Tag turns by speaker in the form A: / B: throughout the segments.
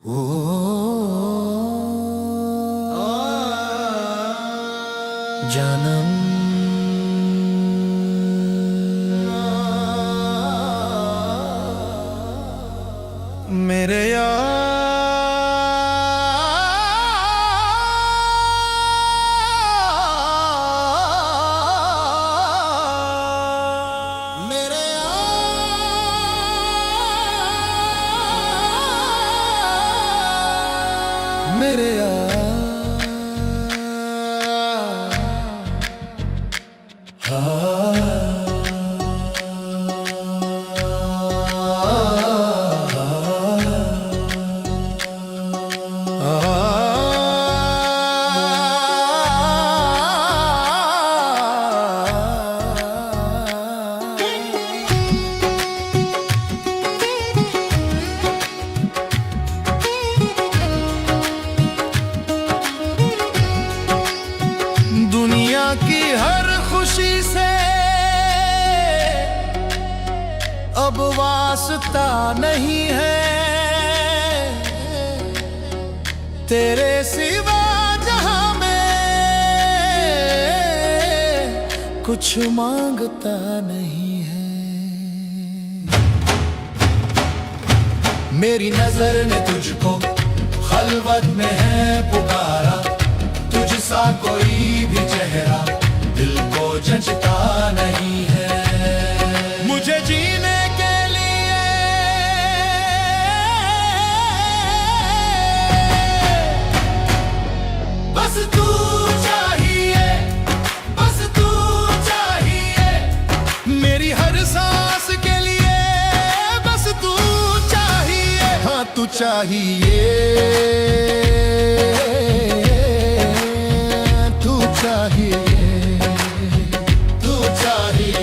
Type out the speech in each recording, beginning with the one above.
A: ओ जानम मेरे यार मेरे यार मेरे यार दुनिया की हर खुशी से अब वास्ता नहीं है, तेरे सिवा जहां में कुछ मांगता नहीं है। मेरी नजर ने तुझको खलवत में है पुकारा, तुझसा कोई भी चेहरा दिल को जचता नहीं है। मुझे जीने के लिए बस तू चाहिए, बस तू चाहिए। मेरी हर सांस के लिए बस तू चाहिए, हाँ तू चाहिए, तू चाहिए, तू चाहिए।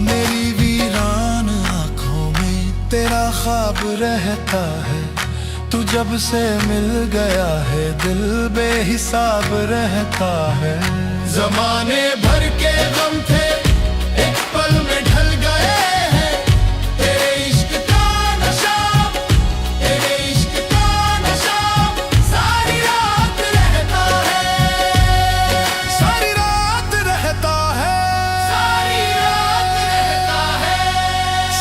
A: मेरी वीरान आंखों में तेरा ख्वाब रहता है, तू जब से मिल गया है दिल बेहिसाब रहता है। जमाने भर के गम थे एक पल में ढल गए हैं, तेरे इश्क का नशा, तेरे इश्क का नशा सारी रात रहता है, सारी रात रहता है, सारी रात रहता है,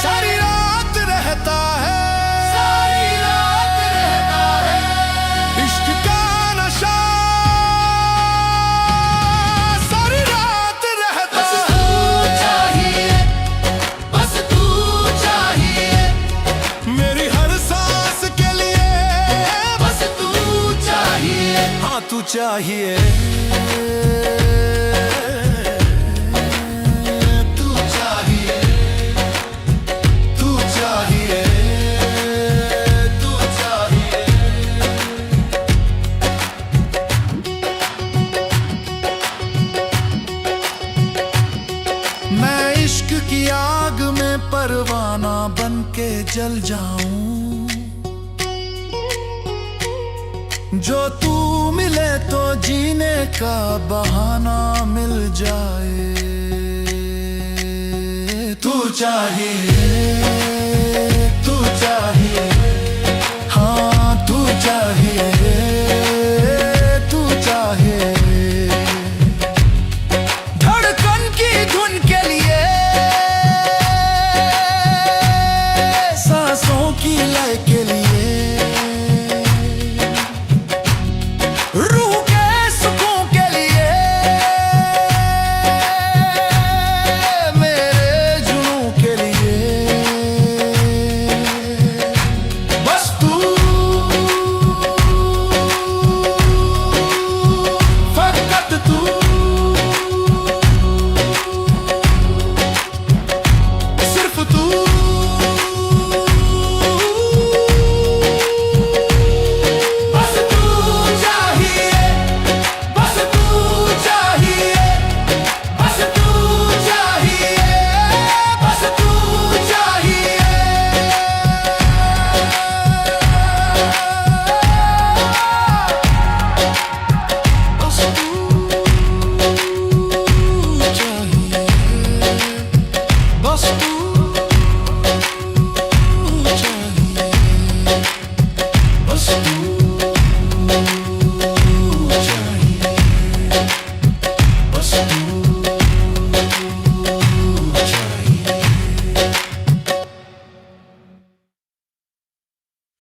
A: सारी रात रहता है, सारी रात रहता है। इश्क का नशा सारी रात रहता है। बस तू चाहिए, मेरी हर सांस के लिए बस तू चाहिए, हाँ तू चाहिए, तू चाहिए, तू चाहिए, तू चाहिए। मैं इश्क की आग में परवाना बन के जल जाऊं, जो तू मिले तो जीने का बहाना मिल जाए। तू चाहिए, तू चाहिए, हाँ तू चाहिए, तू चाहिए। धड़कन की धुन के लिए, सांसों की लय के लिए